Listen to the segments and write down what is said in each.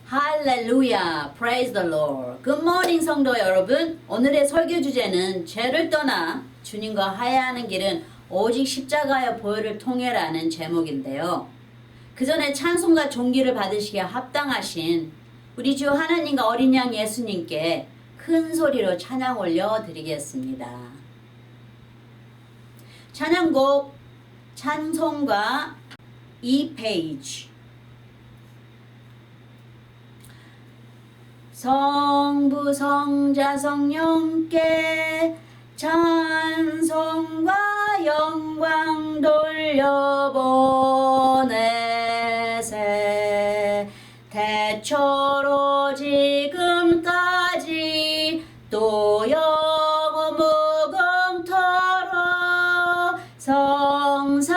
할렐루야, praise the Lord. 굿모닝 성도 여러분, 오늘의 설교 주제는 죄를 떠나 주님과 하야하는 길은 오직 십자가의 보혈을 통해라는 제목인데요. 그 전에 찬송과 존귀를 받으시기에 합당하신 우리 주 하나님과 어린 양 예수님께 큰 소리로 찬양 올려드리겠습니다. 찬양곡 찬송가 2페이지. 성부 성자 성령께 찬송과 영광 돌려보내세. 대초로 지금까지 또 영원 무궁토록 성삼위께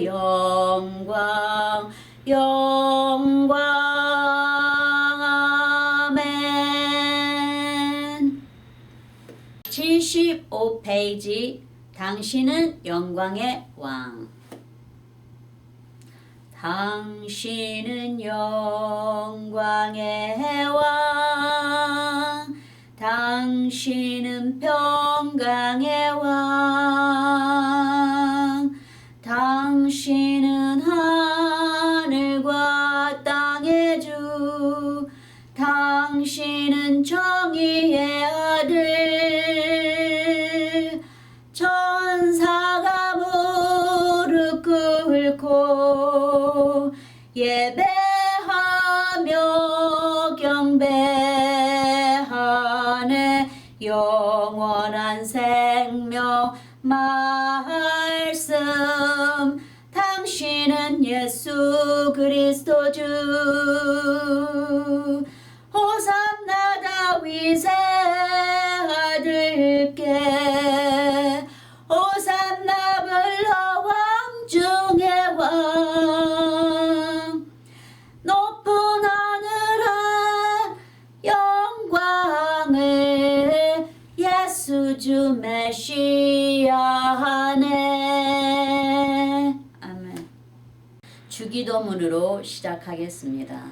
영광 영광. 75페이지. 당신은 영광의 왕. 당신은 영광의 왕. 당신은 평강의 왕. 당신은 하늘과 땅의 주. 당신은 정의의 아들. 천사가 무릎 꿇고 예배하며 경배하네. 영원한 생명 말씀. 당신은 예수 그리스도 주. 호산나 다윗의 아들께. 호산나 불러 왕 중의 왕. 높은 하늘에 영광을 예수 주 메시아 하네. 아멘. 주기도문으로 시작하겠습니다.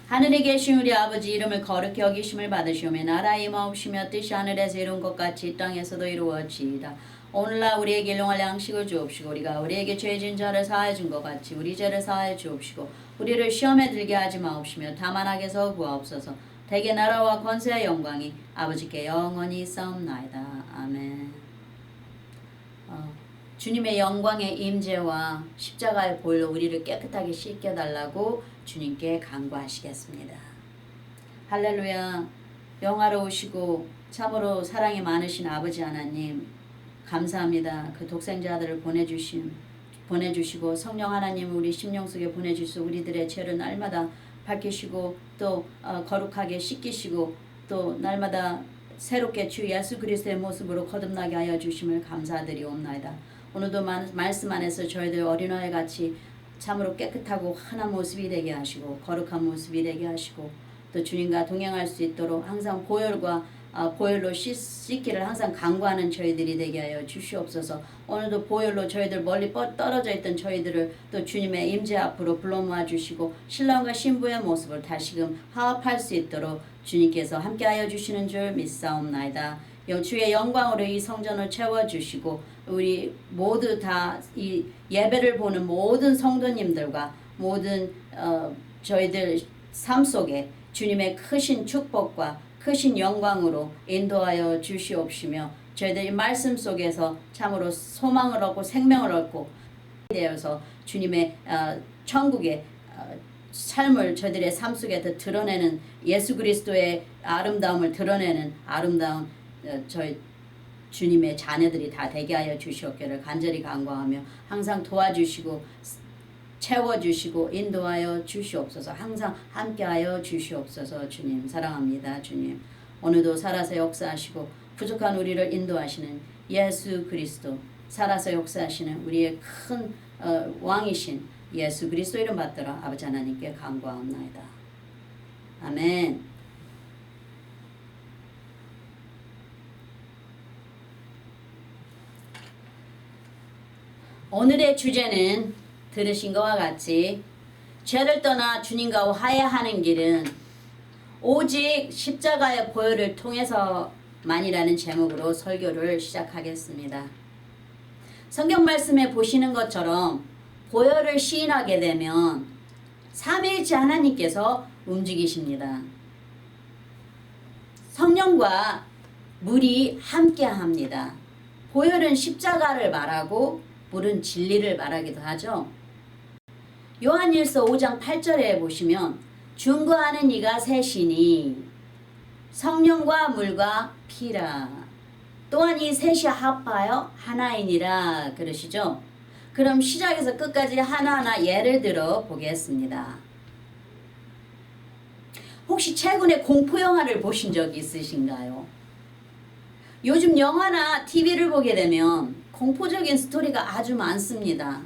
하늘에 계신 우리 아버지, 이름을 거룩히 여기심을 받으시오며 나라의 임하옵시며 뜻이 하늘에서 이룬 것 같이 이 땅에서도 이루어지이다. 오늘날 우리에게 일용할 양식을 주옵시고 우리가 우리에게 죄진 자를 사하여 준 것 같이 우리 죄를 사하여 주옵시고 우리를 시험에 들게 하지 마옵시며 다만 악에서 구하옵소서. 대개 나라와 권세의 영광이 아버지께 영원히 있사옵나이다. 아멘. 주님의 영광의 임재와 십자가의 보혈로 우리를 깨끗하게 씻겨달라고 주님께 간구하시겠습니다. 할렐루야. 영화로우시고 참으로 사랑이 많으신 아버지 하나님, 감사합니다. 그 독생자들을 보내주시고 성령 하나님 우리 심령 속에 보내주시고 우리들의 죄를 날마다 밝히시고 또 거룩하게 씻기시고 또 날마다 새롭게 주 예수 그리스도의 모습으로 거듭나게 하여 주심을 감사드리옵나이다. 오늘도 말씀 안에서 저희들 어린아이 같이 참으로 깨끗하고 환한 모습이 되게 하시고 거룩한 모습이 되게 하시고 또 주님과 동행할 수 있도록 항상 보혈로 씻기를 항상 간구하는 저희들이 되게 하여 주시옵소서. 오늘도 보혈로 저희들 멀리 떨어져 있던 저희들을 또 주님의 임재 앞으로 불러 모아 주시고 신랑과 신부의 모습을 다시금 화합할 수 있도록 주님께서 함께하여 주시는 줄 믿사옵나이다. 주의 영광으로 이 성전을 채워주시고 우리 모두 다 이 예배를 보는 모든 성도님들과 모든 저희들 삶 속에 주님의 크신 축복과 크신 영광으로 인도하여 주시옵시며 저희들이 말씀 속에서 참으로 소망을 얻고 생명을 얻고 되어서 주님의 천국의 삶을 저희들의 삶 속에 더 드러내는 예수 그리스도의 아름다움을 드러내는 아름다운 저희 주님의 자녀들이 다 되게 하여 주시옵기를 간절히 간구하며 항상 도와주시고 채워주시고 인도하여 주시옵소서. 항상 함께하여 주시옵소서. 주님 사랑합니다. 주님 오늘도 살아서 역사하시고 부족한 우리를 인도하시는 예수 그리스도, 살아서 역사하시는 우리의 큰 왕이신 예수 그리스도 이름 받들어 아버지 하나님께 간구하옵나이다. 아멘. 오늘의 주제는 들으신 것과 같이 죄를 떠나 주님과 화해하는 길은 오직 십자가의 보혈을 통해서만이라는 제목으로 설교를 시작하겠습니다. 성경 말씀에 보시는 것처럼 보혈을 시인하게 되면 삼위일체 하나님께서 움직이십니다. 성령과 물이 함께합니다. 보혈은 십자가를 말하고 물은 진리를 말하기도 하죠. 요한일서 5장 8절에 보시면 중거하는 이가 셋이니 성령과 물과 피라. 또한 이 셋이 합하여 하나이니라 그러시죠. 그럼 시작에서 끝까지 하나하나 예를 들어 보겠습니다. 혹시 최근에 공포 영화를 보신 적이 있으신가요? 요즘 영화나 TV를 보게 되면 공포적인 스토리가 아주 많습니다.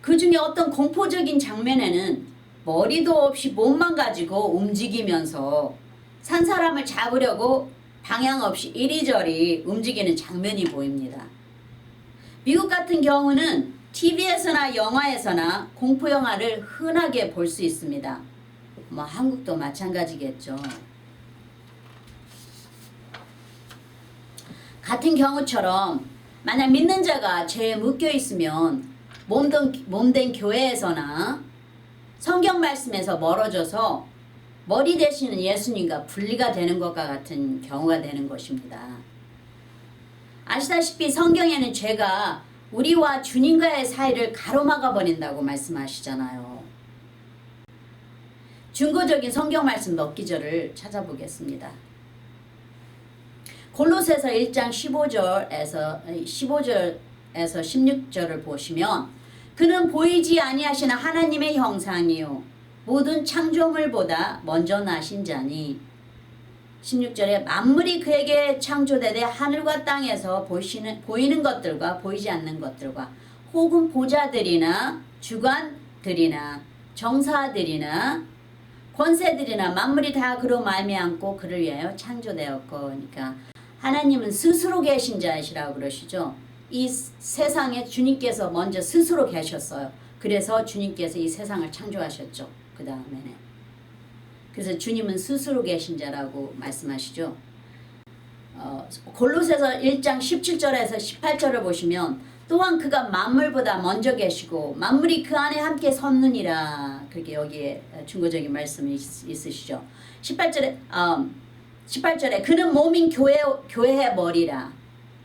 그 중에 어떤 공포적인 장면에는 머리도 없이 몸만 가지고 움직이면서 산 사람을 잡으려고 방향 없이 이리저리 움직이는 장면이 보입니다. 미국 같은 경우는 TV에서나 영화에서나 공포 영화를 흔하게 볼 수 있습니다. 한국도 마찬가지겠죠. 같은 경우처럼 만약 믿는 자가 죄에 묶여 있으면 몸된 교회에서나 성경 말씀에서 멀어져서 머리 되시는 예수님과 분리가 되는 것과 같은 경우가 되는 것입니다. 아시다시피 성경에는 죄가 우리와 주님과의 사이를 가로막아 버린다고 말씀하시잖아요. 중고적인 성경 말씀 몇 기절을 찾아보겠습니다. 골로새서 1장 15절에서 16절을 보시면 그는 보이지 아니하시는 하나님의 형상이요 모든 창조물보다 먼저 나신 자니 16절에 만물이 그에게 창조되되 하늘과 땅에서 보이는 것들과 보이지 않는 것들과 혹은 보좌들이나 주관들이나 정사들이나 권세들이나 만물이 다 그로 말미암고 그를 위하여 창조되었고, 그러니까 하나님은 스스로 계신 자이시라고 그러시죠. 이 세상에 주님께서 먼저 스스로 계셨어요. 그래서 주님께서 이 세상을 창조하셨죠. 그 다음에는. 그래서 주님은 스스로 계신 자라고 말씀하시죠. 골로새서 1장 17절에서 18절을 보시면 또한 그가 만물보다 먼저 계시고 만물이 그 안에 함께 섰느니라. 그렇게 여기에 중고적인 말씀이 있으시죠. 18절에 그는 몸인 교회의 머리라.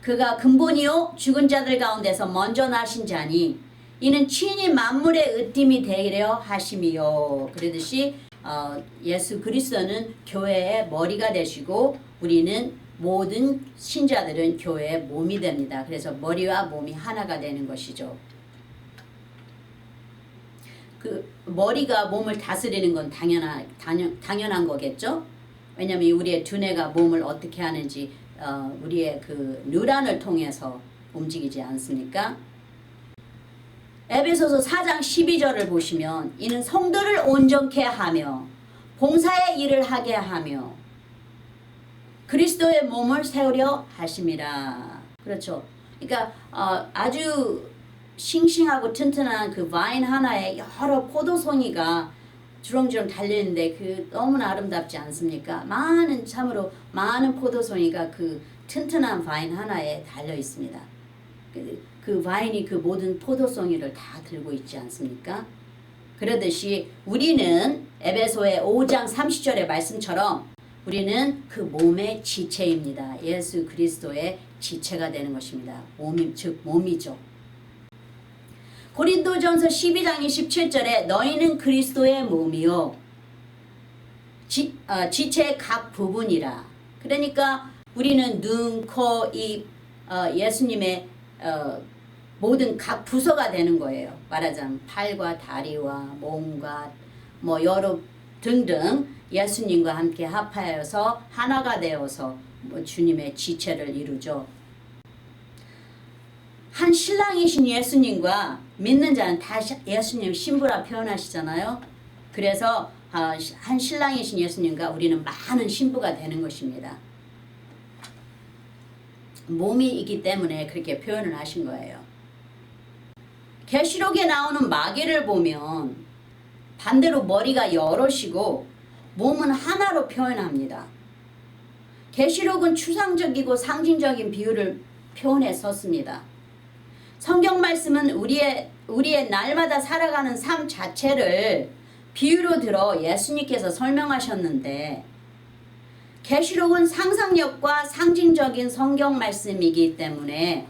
그가 근본이요 죽은 자들 가운데서 먼저 나신 자니 이는 친히 만물의 으뜸이 되려 하심이요. 그러듯이 예수 그리스도는 교회의 머리가 되시고 우리는 모든 신자들은 교회의 몸이 됩니다. 그래서 머리와 몸이 하나가 되는 것이죠. 그 머리가 몸을 다스리는 건 당연한 거겠죠. 왜냐하면 우리의 두뇌가 몸을 어떻게 하는지 우리의 그 뉴런을 통해서 움직이지 않습니까? 에베소서 4장 12절을 보시면 이는 성도를 온전케 하며 봉사의 일을 하게 하며 그리스도의 몸을 세우려 하심이라. 그렇죠. 그러니까 아주 싱싱하고 튼튼한 그 와인 하나에 여러 포도송이가 주렁주렁 달려있는데 그 너무나 아름답지 않습니까? 참으로 많은 포도송이가 그 튼튼한 와인 하나에 달려 있습니다. 그 와인이 그 모든 포도송이를 다 들고 있지 않습니까? 그러듯이 우리는 에베소의 5장 30절의 말씀처럼 우리는 그 몸의 지체입니다. 예수 그리스도의 지체가 되는 것입니다. 즉 몸이죠. 고린도전서 12장 27절에 너희는 그리스도의 몸이요 지체의 각 부분이라. 그러니까 우리는 눈, 코, 입, 예수님의 모든 각 부서가 되는 거예요. 말하자면 팔과 다리와 몸과 여러 등등 예수님과 함께 합하여서 하나가 되어서 주님의 지체를 이루죠. 한 신랑이신 예수님과 믿는 자는 다 예수님 신부라 표현하시잖아요. 그래서 한 신랑이신 예수님과 우리는 많은 신부가 되는 것입니다. 몸이 있기 때문에 그렇게 표현을 하신 거예요. 계시록에 나오는 마귀를 보면 반대로 머리가 여럿이고 몸은 하나로 표현합니다. 계시록은 추상적이고 상징적인 비유를 표현해 썼습니다. 성경 말씀은 우리의 날마다 살아가는 삶 자체를 비유로 들어 예수님께서 설명하셨는데, 계시록은 상상력과 상징적인 성경 말씀이기 때문에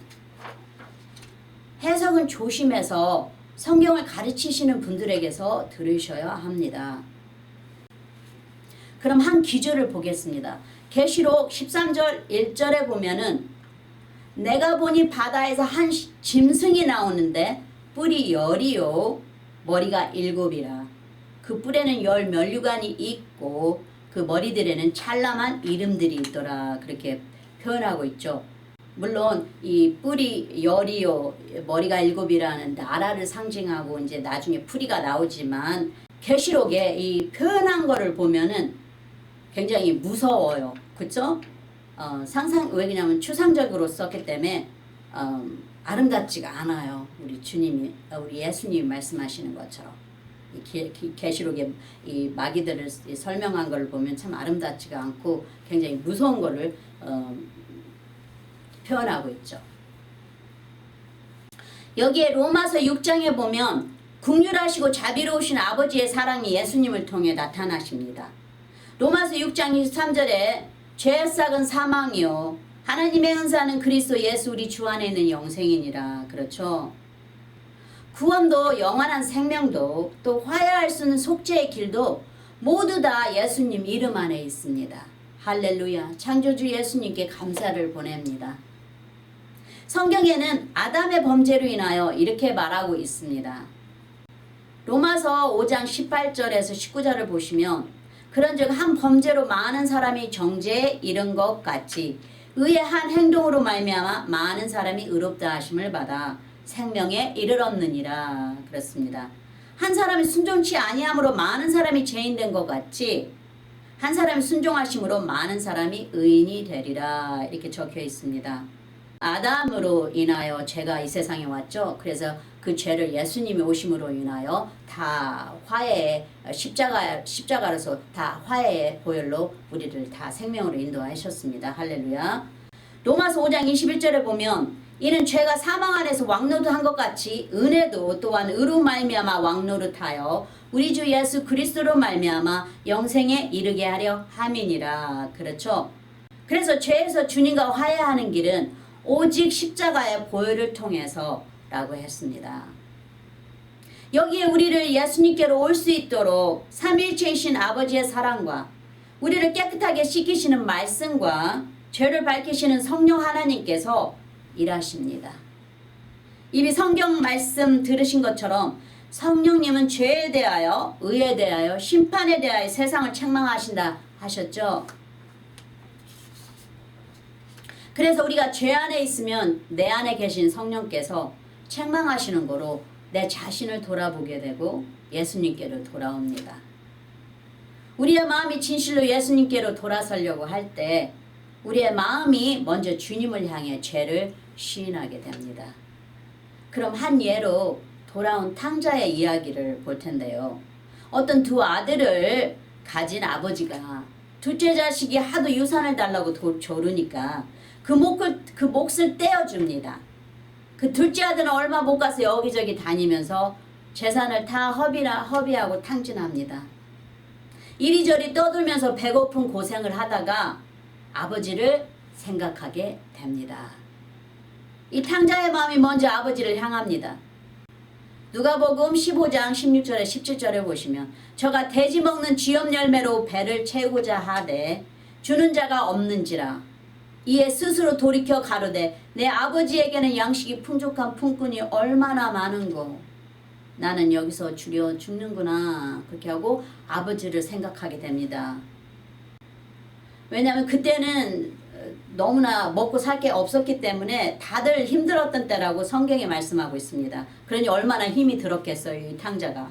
해석은 조심해서 성경을 가르치시는 분들에게서 들으셔야 합니다. 그럼 한 기절을 보겠습니다. 계시록 13절 1절에 보면은 내가 보니 바다에서 한 짐승이 나오는데 뿔이 10이요 머리가 7이라. 그 뿔에는 10 면류관이 있고 그 머리들에는 찬란한 이름들이 있더라. 그렇게 표현하고 있죠. 물론 이 뿔이 10이요 머리가 7이라는 나라를 상징하고 이제 나중에 풀이가 나오지만, 계시록에 이 표현한 거를 보면은 굉장히 무서워요. 그쵸? 왜냐면 추상적으로 썼기 때문에 아름답지가 않아요. 우리 예수님이 말씀하시는 것처럼. 계시록에 이 마귀들을 설명한 걸 보면 참 아름답지가 않고 굉장히 무서운 거를 표현하고 있죠. 여기에 로마서 6장에 보면 긍휼하시고 자비로우신 아버지의 사랑이 예수님을 통해 나타나십니다. 로마서 6장 23절에 죄의 싹은 사망이요 하나님의 은사는 그리스도 예수 우리 주 안에 있는 영생이니라. 그렇죠. 구원도 영원한 생명도 또 화해할 수 있는 속죄의 길도 모두 다 예수님 이름 안에 있습니다. 할렐루야. 창조주 예수님께 감사를 보냅니다. 성경에는 아담의 범죄로 인하여 이렇게 말하고 있습니다. 로마서 5장 18절에서 19절을 보시면 그런즉 한 범죄로 많은 사람이 정죄에 이른 것 같이 의의 한 행동으로 말미암아 많은 사람이 의롭다 하심을 받아 생명에 이르렀느니라. 그렇습니다. 한 사람이 순종치 아니함으로 많은 사람이 죄인된 것 같이 한 사람이 순종하심으로 많은 사람이 의인이 되리라. 이렇게 적혀 있습니다. 아담으로 인하여 죄가 이 세상에 왔죠. 그래서 그 죄를 예수님이 오심으로 인하여 다 화해의 십자가로서 다 화해의 보혈로 우리를 다 생명으로 인도하셨습니다. 할렐루야. 로마서 5장 21절에 보면 이는 죄가 사망 안에서 왕노릇한 것 같이 은혜도 또한 의로 말미암아 왕노릇하여 우리 주 예수 그리스도로 말미암아 영생에 이르게 하려 함이니라. 그렇죠. 그래서 죄에서 주님과 화해하는 길은 오직 십자가의 보혈을 통해서 라고 했습니다. 여기에 우리를 예수님께로 올 수 있도록 삼위일체이신 아버지의 사랑과 우리를 깨끗하게 씻기시는 말씀과 죄를 밝히시는 성령 하나님께서 일하십니다. 이미 성경 말씀 들으신 것처럼 성령님은 죄에 대하여 의에 대하여 심판에 대하여 세상을 책망하신다 하셨죠. 그래서 우리가 죄 안에 있으면 내 안에 계신 성령께서 책망하시는 거로 내 자신을 돌아보게 되고 예수님께로 돌아옵니다. 우리의 마음이 진실로 예수님께로 돌아서려고 할 때 우리의 마음이 먼저 주님을 향해 죄를 시인하게 됩니다. 그럼 한 예로 돌아온 탕자의 이야기를 볼 텐데요. 어떤 두 아들을 가진 아버지가 둘째 자식이 하도 유산을 달라고 조르니까 그 몫을 떼어줍니다. 그 둘째 아들은 얼마 못 가서 여기저기 다니면서 재산을 다 허비하고 탕진합니다. 이리저리 떠들면서 배고픈 고생을 하다가 아버지를 생각하게 됩니다. 이 탕자의 마음이 먼저 아버지를 향합니다. 누가복음 15장 16절에 17절에 보시면 저가 돼지 먹는 쥐염 열매로 배를 채우고자 하되 주는 자가 없는지라 이에 스스로 돌이켜 가로되 내 아버지에게는 양식이 풍족한 품꾼이 얼마나 많은고 나는 여기서 주려 죽는구나. 그렇게 하고 아버지를 생각하게 됩니다. 왜냐하면 그때는 너무나 먹고 살 게 없었기 때문에 다들 힘들었던 때라고 성경에 말씀하고 있습니다. 그러니 얼마나 힘이 들었겠어요, 이 탕자가.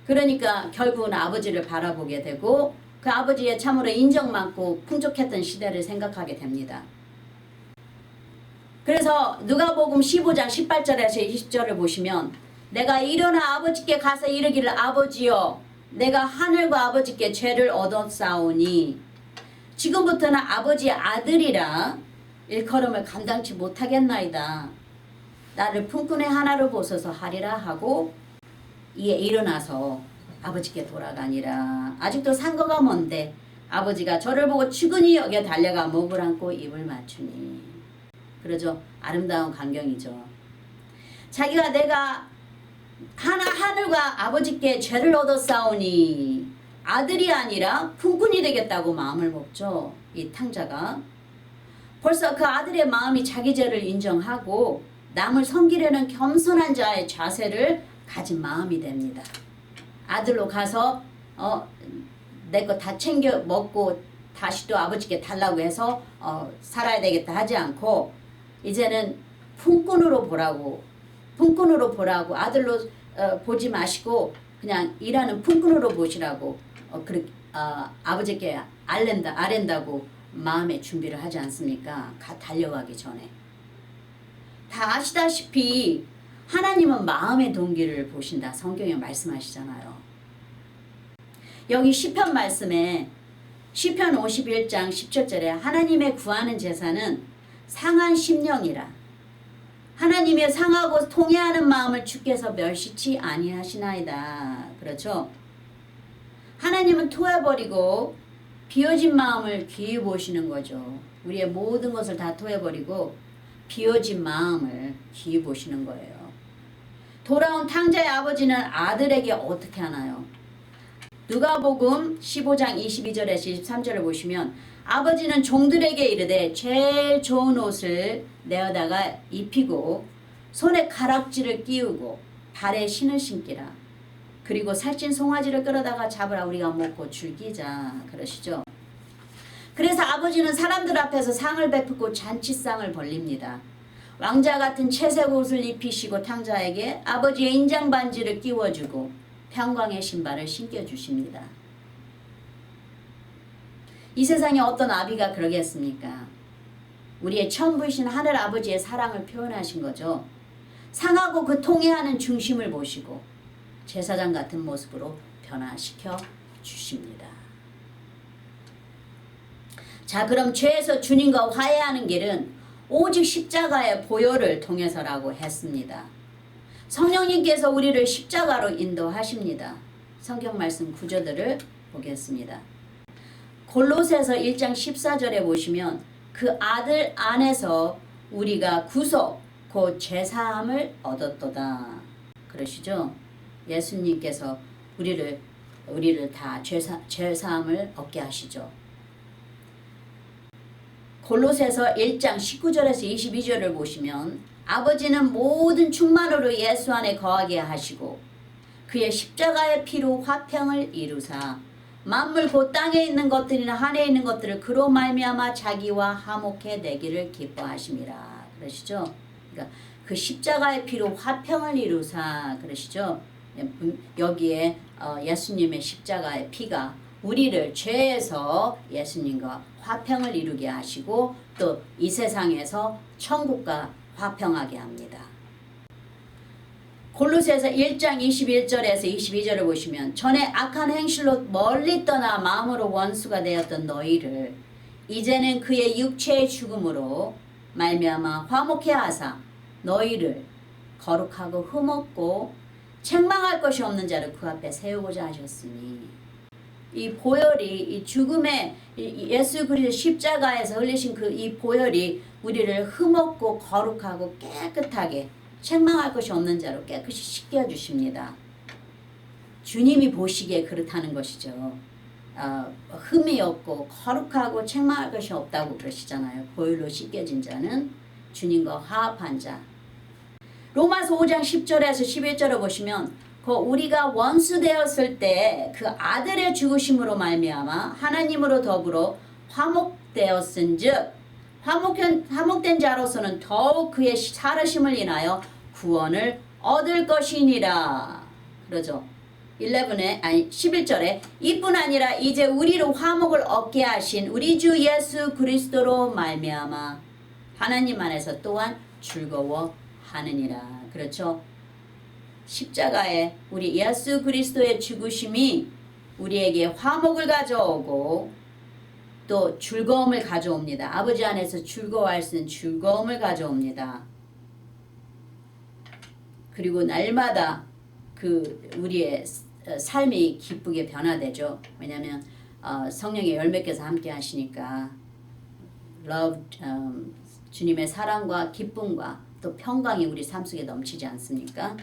그러니까 결국은 아버지를 바라보게 되고 그 아버지의 참으로 인정 많고 풍족했던 시대를 생각하게 됩니다. 그래서 누가복음 15장 18절에서 20절을 보시면 내가 일어나 아버지께 가서 이르기를 아버지여 내가 하늘과 아버지께 죄를 얻었사오니 지금부터는 아버지의 아들이라 일컬음을 감당치 못하겠나이다. 나를 품꾼의 하나로 보소서 하리라 하고 이에 일어나서 아버지께 돌아가니라. 아직도 상거가 먼데 아버지가 저를 보고 측은히 여겨 달려가 목을 안고 입을 맞추니. 그러죠. 아름다운 광경이죠. 자기가 내가 하늘과 아버지께 죄를 얻었사오니 아들이 아니라 품꾼이 되겠다고 마음을 먹죠. 이 탕자가. 벌써 그 아들의 마음이 자기 죄를 인정하고 남을 섬기려는 겸손한 자의 자세를 가진 마음이 됩니다. 아들로 가서 내 거 다 챙겨 먹고 다시 또 아버지께 달라고 해서 살아야 되겠다 하지 않고 이제는 품꾼으로 보라고 아들로 보지 마시고 그냥 일하는 품꾼으로 보시라고 아버지께 아랜다고 마음의 준비를 하지 않습니까? 달려가기 전에. 다 아시다시피 하나님은 마음의 동기를 보신다. 성경에 말씀하시잖아요. 여기 시편 말씀에 시편 51장 17절에 하나님의 구하는 제사는 상한 심령이라. 하나님의 상하고 통회하는 마음을 주께서 멸시치 아니하시나이다. 그렇죠? 하나님은 토해버리고 비워진 마음을 귀히 보시는 거죠. 우리의 모든 것을 다 토해버리고 비워진 마음을 귀히 보시는 거예요. 돌아온 탕자의 아버지는 아들에게 어떻게 하나요? 누가복음 15장 22절에서 23절을 보시면 아버지는 종들에게 이르되 제일 좋은 옷을 내어다가 입히고 손에 가락지를 끼우고 발에 신을 신기라. 그리고 살찐 송아지를 끌어다가 잡으라 우리가 먹고 즐기자 그러시죠. 그래서 아버지는 사람들 앞에서 상을 베풀고 잔치상을 벌립니다. 왕자 같은 채색 옷을 입히시고 탕자에게 아버지의 인장 반지를 끼워주고 평광의 신발을 신겨주십니다. 이 세상에 어떤 아비가 그러겠습니까? 우리의 천부이신 하늘 아버지의 사랑을 표현하신 거죠. 상하고 그 통회하는 중심을 보시고 제사장 같은 모습으로 변화시켜 주십니다. 자, 그럼 죄에서 주님과 화해하는 길은 오직 십자가의 보혈을 통해서라고 했습니다. 성령님께서 우리를 십자가로 인도하십니다. 성경 말씀 구절들을 보겠습니다. 골로새서 1장 14절에 보시면 그 아들 안에서 우리가 구속 곧 제사함을 얻었도다. 그러시죠? 예수님께서 우리를 다 제사함을 얻게 하시죠. 골로새서 1장 19절에서 22절을 보시면 아버지는 모든 충만으로 예수 안에 거하게 하시고 그의 십자가의 피로 화평을 이루사 만물 곧 땅에 있는 것들이나 하늘에 있는 것들을 그로 말미암아 자기와 화목해 내기를 기뻐하심이라. 그러시죠? 그러니까 그 십자가의 피로 화평을 이루사 그러시죠? 여기에 예수님의 십자가의 피가 우리를 죄에서 예수님과 화평을 이루게 하시고 또 이 세상에서 천국과 화평하게 합니다. 골로새서 1장 21절에서 22절을 보시면 전에 악한 행실로 멀리 떠나 마음으로 원수가 되었던 너희를 이제는 그의 육체의 죽음으로 말미암아 화목해 하사 너희를 거룩하고 흠없고 책망할 것이 없는 자를 그 앞에 세우고자 하셨으니 이 보혈이 이 죽음의 예수 그리스도 십자가에서 흘리신 그 이 보혈이 우리를 흠없고 거룩하고 깨끗하게 책망할 것이 없는 자로 깨끗이 씻겨주십니다. 주님이 보시기에 그렇다는 것이죠. 흠이 없고 거룩하고 책망할 것이 없다고 그러시잖아요. 보혈로 씻겨진 자는 주님과 화합한 자. 로마서 5장 10절에서 11절을 보시면 우리가 원수 되었을 때 그 아들의 죽으심으로 말미암아 하나님으로 더불어 화목되었은즉 화목된 자로서는 더욱 그의 살으심을 인하여 구원을 얻을 것이니라. 그러죠. 11절에 이뿐 아니라 이제 우리로 화목을 얻게 하신 우리 주 예수 그리스도로 말미암아 하나님 안에서 또한 즐거워하느니라. 그렇죠? 십자가에 우리 예수 그리스도의 죽으심이 우리에게 화목을 가져오고 또 즐거움을 가져옵니다. 아버지 안에서 즐거워할 수 있는 즐거움을 가져옵니다. 그리고 날마다 그 우리의 삶이 기쁘게 변화되죠. 왜냐하면 성령의 열매께서 함께 하시니까 love, 주님의 사랑과 기쁨과 또 평강이 우리 삶 속에 넘치지 않습니까?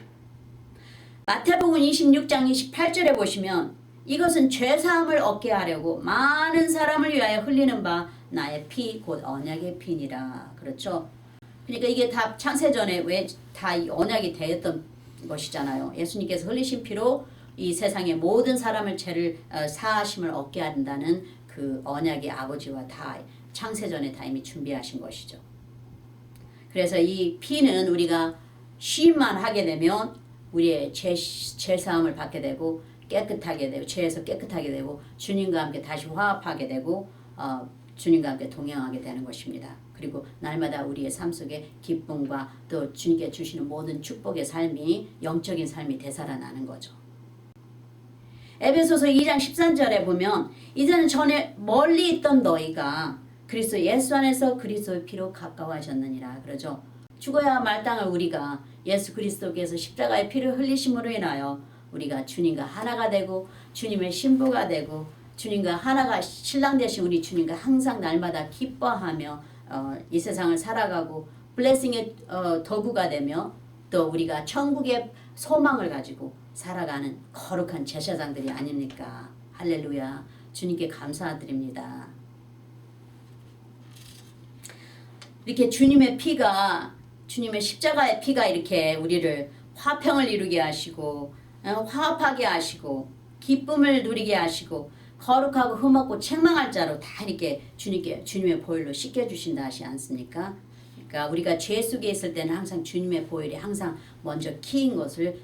마태복음 26장 28절에 보시면 이것은 죄사함을 얻게 하려고 많은 사람을 위하여 흘리는 바 나의 피 곧 언약의 피니라. 그렇죠? 그러니까 이게 다 창세전에 왜 다 이 언약이 되었던 것이잖아요. 예수님께서 흘리신 피로 이 세상의 모든 사람을 죄를 사하심을 얻게 한다는 그 언약의 아버지와 다 창세전에 다 이미 준비하신 것이죠. 그래서 이 피는 우리가 시인만 하게 되면 우리의 죄사함을 받게 되고 깨끗하게 되고 죄에서 깨끗하게 되고 주님과 함께 다시 화합하게 되고 주님과 함께 동행하게 되는 것입니다. 그리고 날마다 우리의 삶 속에 기쁨과 또 주님께 주시는 모든 축복의 삶이 영적인 삶이 되살아나는 거죠. 에베소서 2장 13절에 보면 이제는 전에 멀리 있던 너희가 그리스도 예수 안에서 그리스도의 피로 가까워하셨느니라. 그러죠. 죽어야 마땅할 우리가 예수 그리스도께서 십자가의 피를 흘리심으로 인하여 우리가 주님과 하나가 되고 주님의 신부가 되고 주님과 하나가 신랑 되신 우리 주님과 항상 날마다 기뻐하며 이 세상을 살아가고 블레싱의 도구가 되며 또 우리가 천국의 소망을 가지고 살아가는 거룩한 제사장들이 아닙니까? 할렐루야. 주님께 감사드립니다. 이렇게 주님의 피가 주님의 십자가의 피가 이렇게 우리를 화평을 이루게 하시고 화합하게 하시고 기쁨을 누리게 하시고 거룩하고 흠없고 책망할 자로 다 이렇게 주님의 보혈로 씻겨주신다 하지 않습니까? 그러니까 우리가 죄 속에 있을 때는 항상 주님의 보혈이 항상 먼저 키인 것을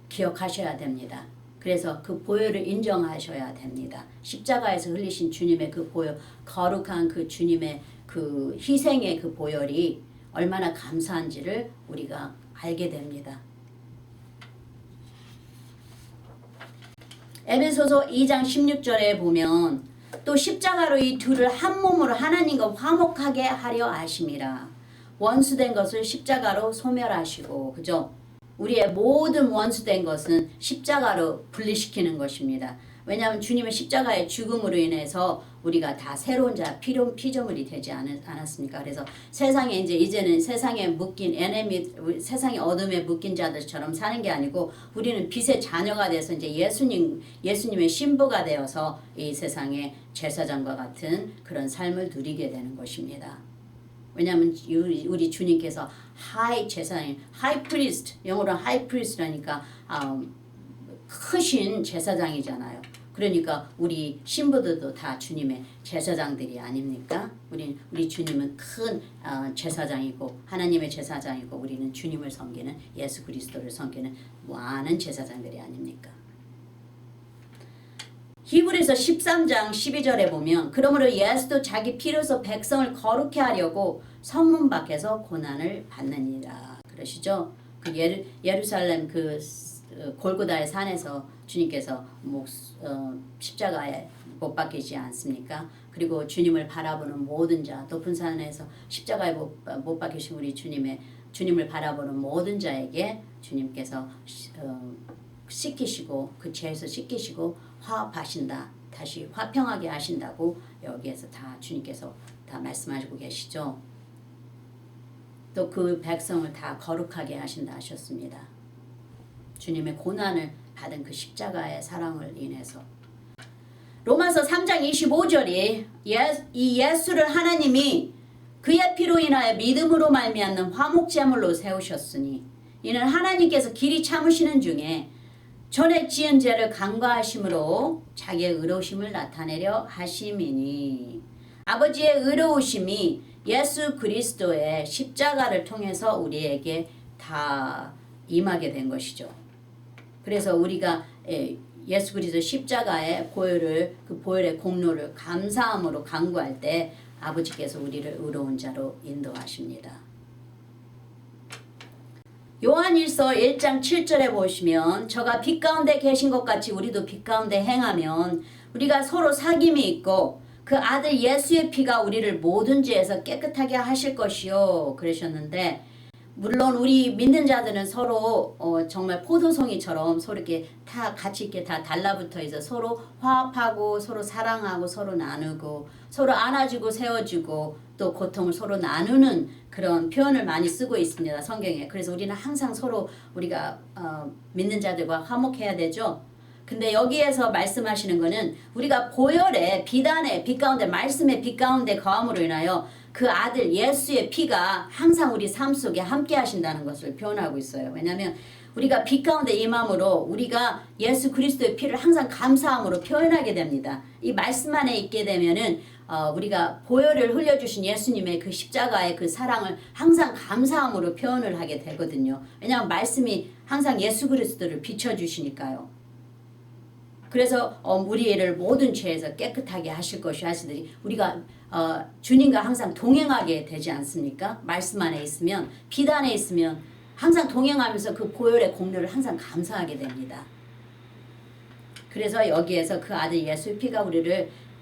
기억하셔야 됩니다. 그래서 그 보혈을 인정하셔야 됩니다. 십자가에서 흘리신 주님의 그 보혈, 거룩한 그 주님의 그 희생의 그 보혈이 얼마나 감사한지를 우리가 알게 됩니다. 에베소서 2장 16절에 보면 또 십자가로 이 둘을 한 몸으로 하나님과 화목하게 하려 하심이라. 원수된 것을 십자가로 소멸하시고, 그죠? 우리의 모든 원수된 것은 십자가로 분리시키는 것입니다. 왜냐하면 주님의 십자가의 죽음으로 인해서 우리가 다 새로운 자 피조물이 되지 않았습니까? 그래서 세상에 이제는 세상에 묶인 에네미, 세상의 어둠에 묶인 자들처럼 사는 게 아니고 우리는 빛의 자녀가 돼서 이제 예수님의 신부가 되어서 이 세상의 제사장과 같은 그런 삶을 누리게 되는 것입니다. 왜냐하면 우리 주님께서 하이 제사장, 하이 프리스트, 영어로 하이 프리스트라니까 크신 제사장이잖아요. 그러니까 우리 신부들도 다 주님의 제사장들이 아닙니까? 우리 주님은 큰 제사장이고 하나님의 제사장이고 우리는 주님을 섬기는 예수 그리스도를 섬기는 많은 제사장들이 아닙니까? 히브리서 13장 12절에 보면 그러므로 예수도 자기 피로서 백성을 거룩해 하려고 성문 밖에서 고난을 받느니라 그러시죠. 그 예루살렘 그 골고다의 산에서 주님께서 십자가에 못 박히지 않습니까? 그리고 주님을 바라보는 모든 자, 높은 산에서 십자가에 못 박히신 우리 주님을 바라보는 모든 자에게 주님께서 씻기시고 그 죄에서 씻기시고 화합하신다. 다시 화평하게 하신다고 여기에서 다 주님께서 다 말씀하시고 계시죠. 또 그 백성을 다 거룩하게 하신다 하셨습니다. 주님의 고난을 받은 그 십자가의 사랑을 인해서 로마서 3장 25절이 이 예수를 하나님이 그의 피로 인하여 믿음으로 말미암는 화목제물로 세우셨으니 이는 하나님께서 길이 참으시는 중에 전에 지은 죄를 간과하심으로 자기의 의로우심을 나타내려 하심이니 아버지의 의로우심이 예수 그리스도의 십자가를 통해서 우리에게 다 임하게 된 것이죠. 그래서 우리가 예수 그리스도 십자가의 보혈을 그 보혈의 공로를 감사함으로 간구할 때 아버지께서 우리를 의로운 자로 인도하십니다. 요한일서 1장 7절에 보시면 저가 빛 가운데 계신 것 같이 우리도 빛 가운데 행하면 우리가 서로 사귐이 있고 그 아들 예수의 피가 우리를 모든 죄에서 깨끗하게 하실 것이요 그러셨는데, 물론 우리 믿는 자들은 서로 정말 포도송이처럼 서로 이렇게 다 같이 이렇게 다 달라붙어 있어 서로 화합하고 서로 사랑하고 서로 나누고 서로 안아주고 세워주고 또 고통을 서로 나누는 그런 표현을 많이 쓰고 있습니다, 성경에. 그래서 우리는 항상 서로 우리가 믿는 자들과 화목해야 되죠. 근데 여기에서 말씀하시는 거는 우리가 보혈의 비단의 빛 가운데 말씀의 빛 가운데 거함으로 인하여 그 아들 예수의 피가 항상 우리 삶 속에 함께 하신다는 것을 표현하고 있어요. 왜냐하면 우리가 빛 가운데 임함으로 우리가 예수 그리스도의 피를 항상 감사함으로 표현하게 됩니다. 이 말씀 안에 있게 되면은 우리가 보혈을 흘려주신 예수님의 그 십자가의 그 사랑을 항상 감사함으로 표현을 하게 되거든요. 왜냐하면 말씀이 항상 예수 그리스도를 비춰주시니까요. 그래서 우리를 모든 죄에서 깨끗하게 하실 것이 하시더니 우리가 주님과 항상 동행하게 되지 않습니까? 말씀 안에 있으면 빛 안에 있으면 항상 동행하면서 그 보혈의 공로를 항상 감사하게 됩니다. 그래서 여기에서 그 아들 예수의 피가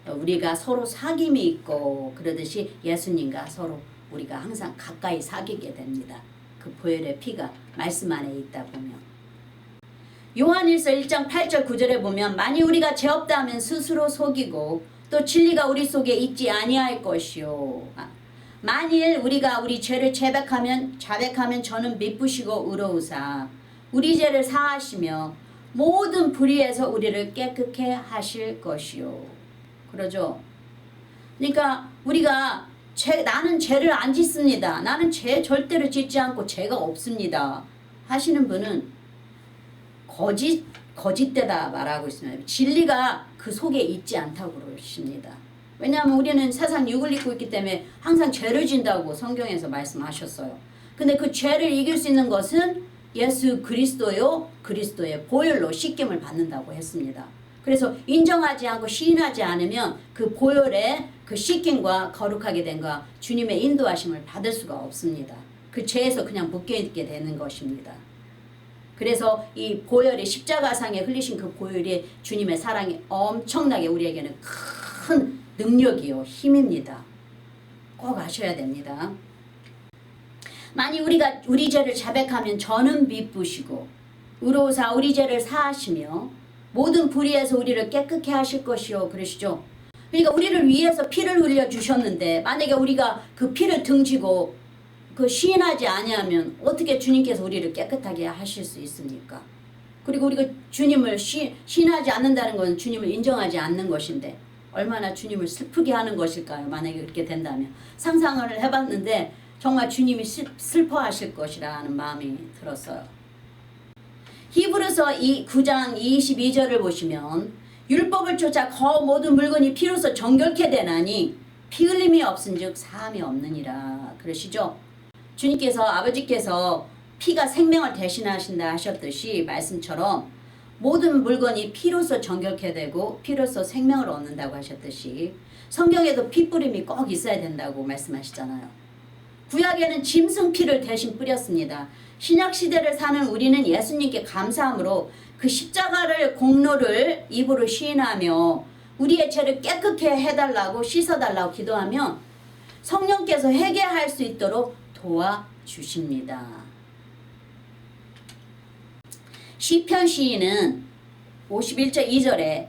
우리가 서로 사귐이 있고 그러듯이 예수님과 서로 우리가 항상 가까이 사귀게 됩니다. 그 보혈의 피가 말씀 안에 있다 보면. 요한일서 1장 8절 9절에 보면 만일 우리가 죄 없다 하면 스스로 속이고 또 진리가 우리 속에 있지 아니할 것이요. 만일 우리가 우리 죄를 자백하면 저는 미쁘시고 의로우사 우리 죄를 사하시며 모든 불의에서 우리를 깨끗게 하실 것이요. 그러죠. 그러니까 우리가 나는 죄를 안 짓습니다. 나는 죄 절대로 짓지 않고 죄가 없습니다 하시는 분은 거짓되다 말하고 있습니다. 진리가 그 속에 있지 않다고 그러십니다. 왜냐하면 우리는 세상 육을 입고 있기 때문에 항상 죄를 진다고 성경에서 말씀하셨어요. 근데 그 죄를 이길 수 있는 것은 예수 그리스도요 그리스도의 보혈로 씻김을 받는다고 했습니다. 그래서 인정하지 않고 시인하지 않으면 그 보혈의 그 씻김과 거룩하게 된과 주님의 인도하심을 받을 수가 없습니다. 그 죄에서 그냥 묶여있게 되는 것입니다. 그래서 이 보혈이 십자가상에 흘리신 그 보혈이 주님의 사랑이 엄청나게 우리에게는 큰 능력이요 힘입니다. 꼭 아셔야 됩니다. 만일 우리가 우리 죄를 자백하면 저는 미쁘시고 의로우사 우리 죄를 사하시며 모든 불의에서 우리를 깨끗게 하실 것이요 그러시죠. 그러니까 우리를 위해서 피를 흘려 주셨는데 만약에 우리가 그 피를 등지고 그 시인하지 아니하면 어떻게 주님께서 우리를 깨끗하게 하실 수 있습니까? 그리고 우리가 주님을 시인하지 않는다는 건 주님을 인정하지 않는 것인데 얼마나 주님을 슬프게 하는 것일까요? 만약에 그렇게 된다면. 상상을 해봤는데 정말 주님이 슬퍼하실 것이라는 마음이 들었어요. 히브리서 9장 22절을 보시면 율법을 쫓아 거 모든 물건이 피로써 정결케 되나니 피 흘림이 없은즉 사함이 없느니라 그러시죠. 주님께서 아버지께서 피가 생명을 대신하신다 하셨듯이 말씀처럼 모든 물건이 피로써 정결케 되고 피로써 생명을 얻는다고 하셨듯이 성경에도 피 뿌림이 꼭 있어야 된다고 말씀하시잖아요. 구약에는 짐승 피를 대신 뿌렸습니다. 신약시대를 사는 우리는 예수님께 감사함으로 그 십자가를 공로를 입으로 시인하며 우리의 죄를 깨끗게 해달라고 씻어달라고 기도하면 성령께서 회개할 수 있도록 도와주십니다. 시편 시인은 51절 2절과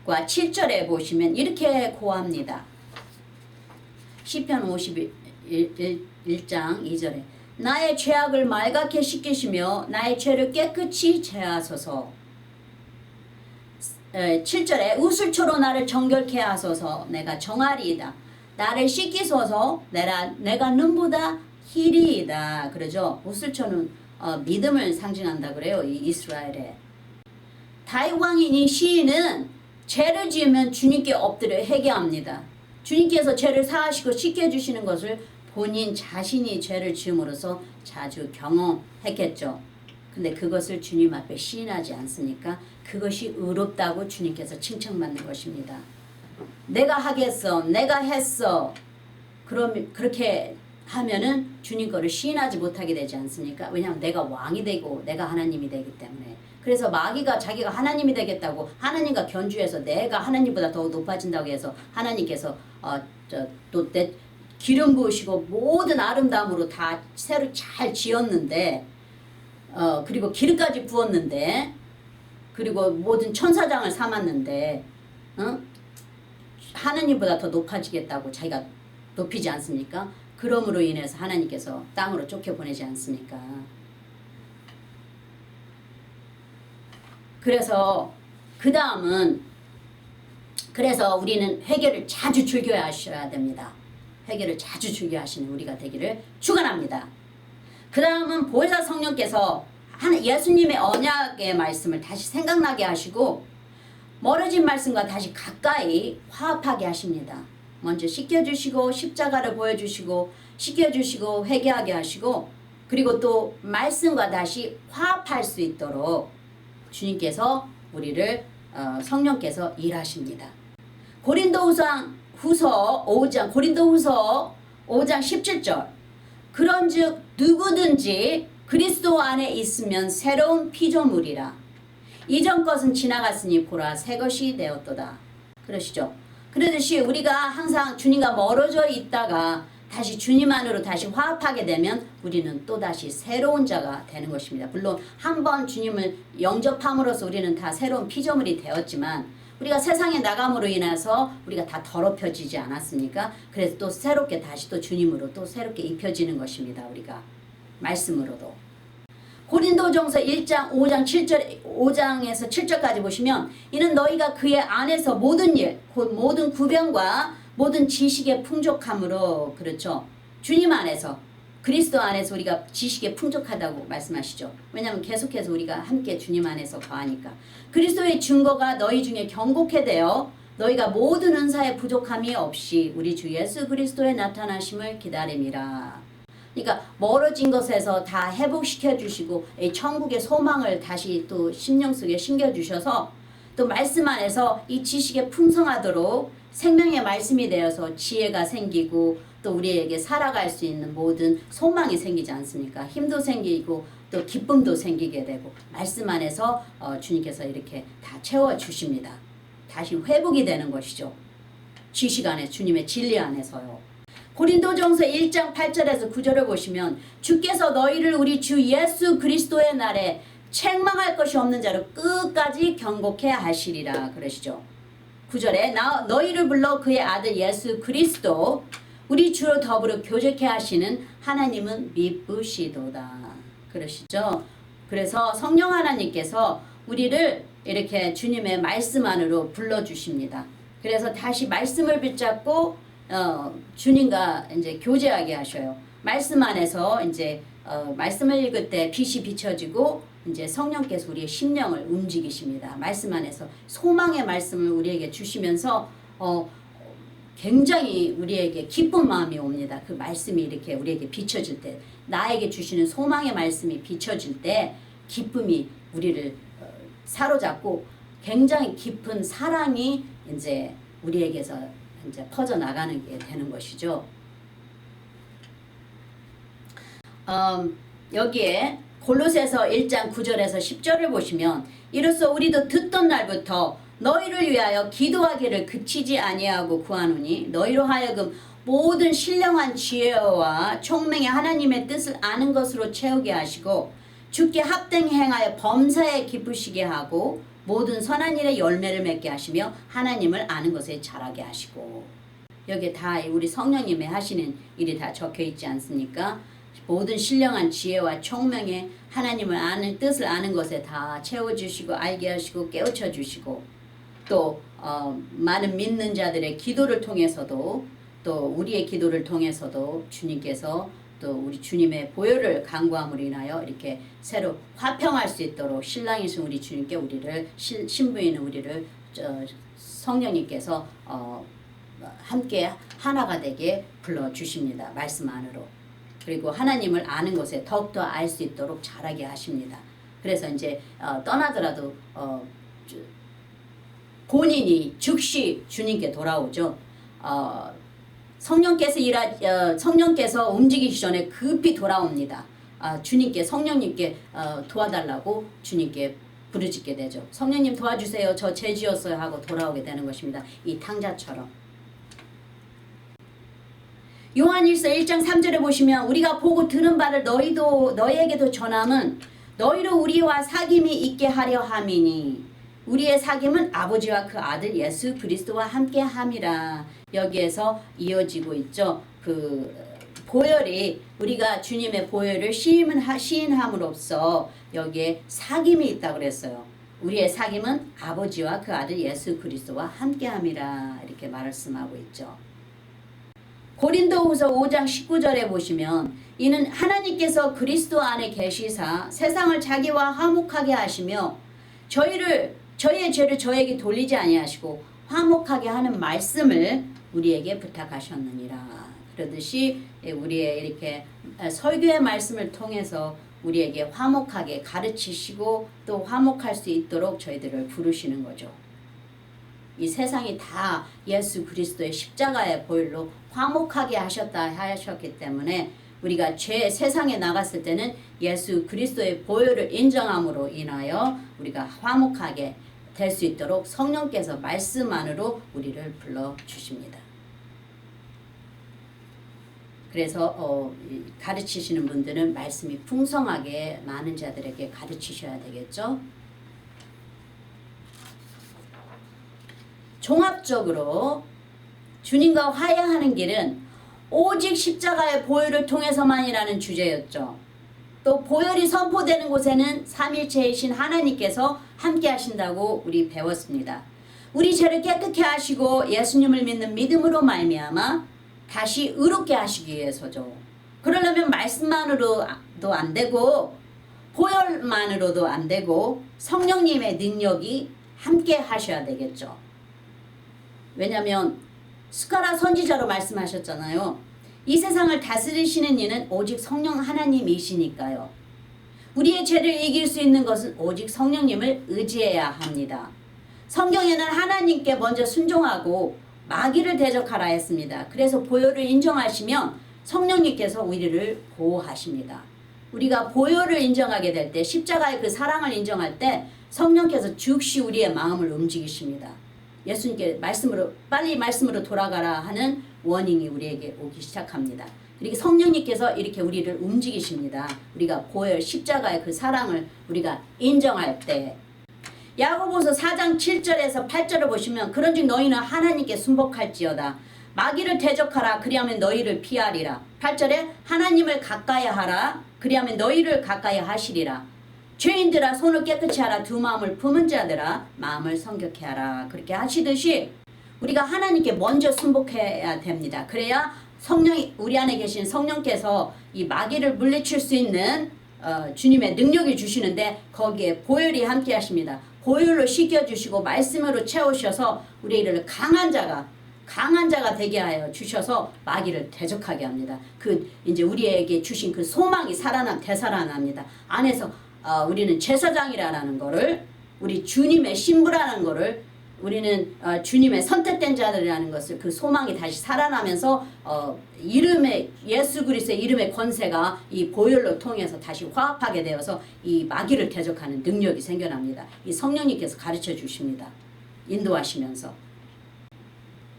7절에 보시면 이렇게 고합니다. 시편 51장 2절에 나의 죄악을 말갛게 씻기시며 나의 죄를 깨끗이 제하소서. 7절에 우슬초로 나를 정결케 하소서. 내가 정하리이다. 나를 씻기소서. 내가 눈보다 희리이다. 그러죠. 우슬초는 믿음을 상징한다 그래요. 이 이스라엘에. 다윗 왕인 이 시인은 죄를 지으면 주님께 엎드려 회개합니다. 주님께서 죄를 사하시고 씻겨주시는 것을 본인 자신이 죄를 지음으로써 자주 경험했겠죠. 근데 그것을 주님 앞에 시인하지 않습니까? 그것이 의롭다고 주님께서 칭찬받는 것입니다. 내가 하겠어, 내가 했어. 그럼 그렇게 하면은 주님 거를 시인하지 못하게 되지 않습니까? 왜냐하면 내가 왕이 되고 내가 하나님이 되기 때문에. 그래서 마귀가 자기가 하나님이 되겠다고 하나님과 견주해서 내가 하나님보다 더 높아진다고 해서 하나님께서 또 내 기름 부으시고 모든 아름다움으로 다 새로 잘 지었는데 그리고 기름까지 부었는데 그리고 모든 천사장을 삼았는데 하나님보다 더 높아지겠다고 자기가 높이지 않습니까? 그러므로 인해서 하나님께서 땅으로 쫓겨보내지 않습니까? 그래서 그 다음은 그래서 우리는 회개를 자주 즐겨야 하셔야 됩니다. 회개를 자주 즐겨야 하시는 우리가 되기를 축원합니다. 그 다음은 보혜사 성령께서 예수님의 언약의 말씀을 다시 생각나게 하시고 멀어진 말씀과 다시 가까이 화합하게 하십니다. 먼저 씻겨주시고 십자가를 보여주시고 씻겨주시고 회개하게 하시고 그리고 또 말씀과 다시 화합할 수 있도록 주님께서 우리를 성령께서 일하십니다. 고린도후서 5장 17절 그런즉 누구든지 그리스도 안에 있으면 새로운 피조물이라 이전 것은 지나갔으니 보라 새 것이 되었도다. 그러시죠. 그러듯이 우리가 항상 주님과 멀어져 있다가 다시 주님 안으로 다시 화합하게 되면 우리는 또다시 새로운 자가 되는 것입니다. 물론 한번 주님을 영접함으로써 우리는 다 새로운 피조물이 되었지만 우리가 세상에 나감으로 인해서 우리가 다 더럽혀지지 않았습니까? 그래서 또 새롭게 다시 또 주님으로 또 새롭게 입혀지는 것입니다. 우리가 말씀으로도. 고린도전서 1장 5장에서 7절까지 보시면 이는 너희가 그의 안에서 모든 일 곧 모든 구변과 모든 지식의 풍족함으로 그렇죠. 주님 안에서 그리스도 안에서 우리가 지식에 풍족하다고 말씀하시죠. 왜냐하면 계속해서 우리가 함께 주님 안에서 거하니까. 그리스도의 증거가 너희 중에 경고케 되어 너희가 모든 은사에 부족함이 없이 우리 주 예수 그리스도의 나타나심을 기다림이라. 그러니까 멀어진 것에서 다 회복시켜 주시고 천국의 소망을 다시 또 심령 속에 심겨주셔서 또 말씀 안에서 이 지식에 풍성하도록 생명의 말씀이 되어서 지혜가 생기고 또 우리에게 살아갈 수 있는 모든 소망이 생기지 않습니까? 힘도 생기고 또 기쁨도 생기게 되고 말씀 안에서 주님께서 이렇게 다 채워주십니다. 다시 회복이 되는 것이죠. 지식 안에 주님의 진리 안에서요. 고린도전서 1장 8절에서 9절을 보시면 주께서 너희를 우리 주 예수 그리스도의 날에 책망할 것이 없는 자로 끝까지 경고케 하시리라 그러시죠. 9절에 너희를 불러 그의 아들 예수 그리스도 우리 주로 더불어 교제케 하시는 하나님은 미쁘시도다 그러시죠. 그래서 성령 하나님께서 우리를 이렇게 주님의 말씀 안으로 불러주십니다. 그래서 다시 말씀을 붙잡고 주님과 이제 교제하게 하셔요. 말씀 안에서 이제 말씀을 읽을 때 빛이 비춰지고 이제 성령께서 우리의 심령을 움직이십니다. 말씀 안에서 소망의 말씀을 우리에게 주시면서 굉장히 우리에게 기쁜 마음이 옵니다. 그 말씀이 이렇게 우리에게 비춰질 때 나에게 주시는 소망의 말씀이 비춰질 때 기쁨이 우리를 사로잡고 굉장히 깊은 사랑이 이제 우리에게서 이제 퍼져나가는 게 되는 것이죠. 여기에 골로새서 1장 9절에서 10절을 보시면 이로써 우리도 듣던 날부터 너희를 위하여 기도하기를 그치지 아니하고 구하노니 너희로 하여금 모든 신령한 지혜와 총명의 하나님의 뜻을 아는 것으로 채우게 하시고 주께 합당히 행하여 범사에 기쁘시게 하고 모든 선한 일에 열매를 맺게 하시며 하나님을 아는 것에 자라게 하시고 여기에 다 우리 성령님의 하시는 일이 다 적혀 있지 않습니까? 모든 신령한 지혜와 총명의 하나님을 아는 뜻을 아는 것에 다 채워주시고 알게 하시고 깨우쳐 주시고 또 많은 믿는 자들의 기도를 통해서도 또 우리의 기도를 통해서도 주님께서 또 우리 주님의 보혈을 간구함으로 인하여 이렇게 새로 화평할 수 있도록 신랑이신 우리 주님께 우리를 신부인 우리를 성령님께서 함께 하나가 되게 불러주십니다. 말씀 안으로. 그리고 하나님을 아는 것에 더욱더 알 수 있도록 잘하게 하십니다. 그래서 이제 떠나더라도 본인이 즉시 주님께 돌아오죠. 성령께서 움직이기 전에 급히 돌아옵니다. 주님께 성령님께 도와달라고 주님께 부르짖게 되죠. 성령님 도와주세요. 저 죄 지었어요 하고 돌아오게 되는 것입니다. 이 탕자처럼. 요한일서 1장 3절에 보시면 우리가 보고 들은 바를 너희에게도 전함은 너희로 우리와 사귐이 있게 하려 함이니 우리의 사귐은 아버지와 그 아들 예수 그리스도와 함께 함이라. 여기에서 이어지고 있죠. 그 보혈이 우리가 주님의 보혈을 시인함으로써 여기에 사귐이 있다고 그랬어요. 우리의 사귐은 아버지와 그 아들 예수 그리스도와 함께 함이라 이렇게 말씀하고 있죠. 고린도후서 5장 19절에 보시면 이는 하나님께서 그리스도 안에 계시사 세상을 자기와 화목하게 하시며 저희의 죄를 저에게 돌리지 아니하시고 화목하게 하는 말씀을 우리에게 부탁하셨느니라. 그러듯이 우리의 이렇게 설교의 말씀을 통해서 우리에게 화목하게 가르치시고 또 화목할 수 있도록 저희들을 부르시는 거죠. 이 세상이 다 예수 그리스도의 십자가의 보혈로 화목하게 하셨기 때문에 우리가 세상에 나갔을 때는 예수 그리스도의 보혈을 인정함으로 인하여 우리가 화목하게 될 수 있도록 성령께서 말씀 안으로 우리를 불러주십니다. 그래서 가르치시는 분들은 말씀이 풍성하게 많은 자들에게 가르치셔야 되겠죠. 종합적으로 주님과 화해하는 길은 오직 십자가의 보혈을 통해서만이라는 주제였죠. 또 보혈이 선포되는 곳에는 삼일체이신 하나님께서 함께 하신다고 우리 배웠습니다. 우리 죄를 깨끗게 하시고 예수님을 믿는 믿음으로 말미암아 다시 의롭게 하시기 위해서죠. 그러려면 말씀만으로도 안 되고 보혈만으로도 안 되고 성령님의 능력이 함께 하셔야 되겠죠. 왜냐하면 스가랴 선지자로 말씀하셨잖아요. 이 세상을 다스리시는 이는 오직 성령 하나님이시니까요. 우리의 죄를 이길 수 있는 것은 오직 성령님을 의지해야 합니다. 성경에는 하나님께 먼저 순종하고 마귀를 대적하라 했습니다. 그래서 보혈을 인정하시면 성령님께서 우리를 보호하십니다. 우리가 보혈을 인정하게 될 때 십자가의 그 사랑을 인정할 때 성령께서 즉시 우리의 마음을 움직이십니다. 예수님께 빨리 말씀으로 돌아가라 하는 워닝이 우리에게 오기 시작합니다. 그리고 성령님께서 이렇게 우리를 움직이십니다. 우리가 보혈 십자가의 그 사랑을 우리가 인정할 때 야고보서 4장 7절에서 8절을 보시면 그런즉 너희는 하나님께 순복할지어다. 마귀를 대적하라. 그리하면 너희를 피하리라. 8절에 하나님을 가까이 하라. 그리하면 너희를 가까이 하시리라. 죄인들아 손을 깨끗이 하라. 두 마음을 품은 자들아 마음을 성격해 하라. 그렇게 하시듯이 우리가 하나님께 먼저 순복해야 됩니다. 그래야 우리 안에 계신 성령께서 이 마귀를 물리칠 수 있는 주님의 능력이 주시는데 거기에 보혈이 함께 하십니다. 보혈로 씻겨주시고 말씀으로 채우셔서 우리를 강한 자가 되게 하여 주셔서 마귀를 대적하게 합니다. 이제 우리에게 주신 그 소망이 되살아납니다. 안에서 우리는 제사장이라는 거를 우리 주님의 신부라는 거를 우리는 주님의 선택된 자들이라는 것을 그 소망이 다시 살아나면서 예수 그리스도의 이름의 권세가 이 보혈로 통해서 다시 화합하게 되어서 이 마귀를 대적하는 능력이 생겨납니다. 이 성령님께서 가르쳐 주십니다. 인도하시면서.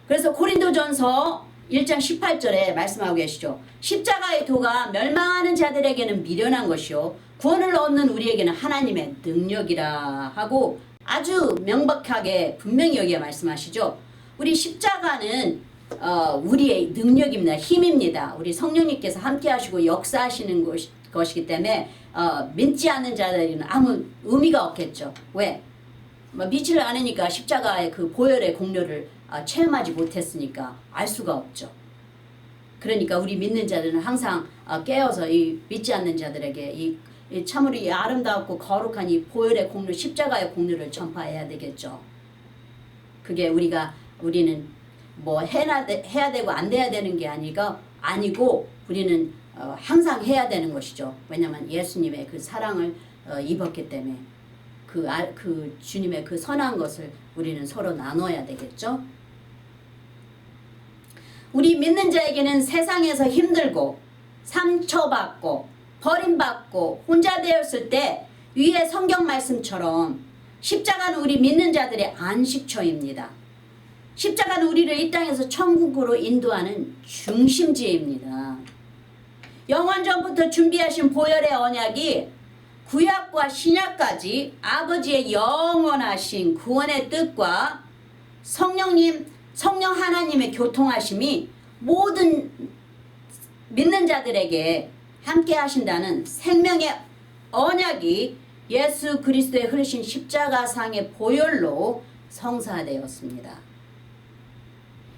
그래서 고린도전서 1장 18절에 말씀하고 계시죠. 십자가의 도가 멸망하는 자들에게는 미련한 것이요 구원을 얻는 우리에게는 하나님의 능력이라 하고 아주 명백하게 분명히 여기에 말씀하시죠. 우리 십자가는 우리의 능력입니다. 힘입니다. 우리 성령님께서 함께 하시고 역사하시는 것이기 때문에 믿지 않는 자들에게는 아무 의미가 없겠죠. 왜? 믿지를 않으니까 십자가의 그 보혈의 공로를 체험하지 못했으니까 알 수가 없죠. 그러니까 우리 믿는 자들은 항상 깨어서 이 믿지 않는 자들에게 이 참으로 이 아름답고 거룩한 이 보혈의 공로, 십자가의 공로를 전파해야 되겠죠. 그게 우리는 뭐 해야 되고 안 돼야 되는 게 아니고 우리는 항상 해야 되는 것이죠. 왜냐하면 예수님의 그 사랑을 입었기 때문에 그 주님의 그 선한 것을 우리는 서로 나눠야 되겠죠. 우리 믿는 자에게는 세상에서 힘들고 상처받고 버림받고 혼자 되었을 때 위에 성경 말씀처럼 십자가는 우리 믿는 자들의 안식처입니다. 십자가는 우리를 이 땅에서 천국으로 인도하는 중심지입니다. 영원전부터 준비하신 보혈의 언약이 구약과 신약까지 아버지의 영원하신 구원의 뜻과 성령 하나님의 교통하심이 모든 믿는 자들에게 함께 하신다는 생명의 언약이 예수 그리스도의 흘리신 십자가상의 보혈로 성사되었습니다.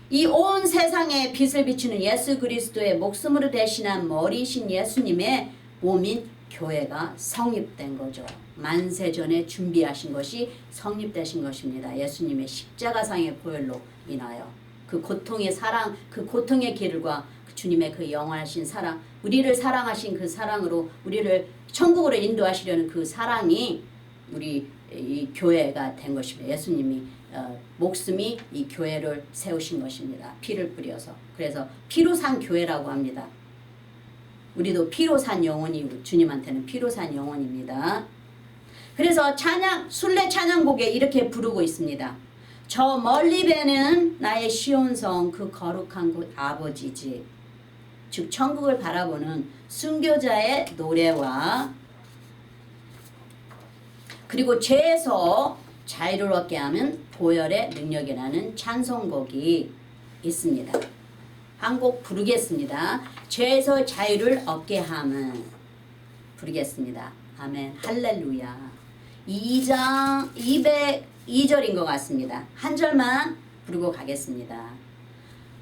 이 온 세상에 빛을 비추는 예수 그리스도의 목숨으로 대신한 머리신 예수님의 몸인 교회가 성립된 거죠. 만세전에 준비하신 것이 성립되신 것입니다. 예수님의 십자가상의 보혈로 인하여 그 고통의 사랑, 그 고통의 길과 주님의 그 영원하신 사랑, 우리를 사랑하신 그 사랑으로 우리를 천국으로 인도하시려는 그 사랑이 우리 이 교회가 된 것입니다. 예수님이 목숨이 이 교회를 세우신 것입니다. 피를 뿌려서. 그래서 피로 산 교회라고 합니다. 우리도 피로 산 영혼이 주님한테는 피로 산 영혼입니다. 그래서 순례 찬양곡에 이렇게 부르고 있습니다. 저 멀리 배는 나의 시온성 그 거룩한 곳 아버지 집. 즉 천국을 바라보는 순교자의 노래와 그리고 죄에서 자유를 얻게 하는 보혈의 능력이라는 찬송곡이 있습니다. 한 곡 부르겠습니다. 죄에서 자유를 얻게 함은 부르겠습니다. 아멘 할렐루야. 2장 202절인 것 같습니다. 한 절만 부르고 가겠습니다.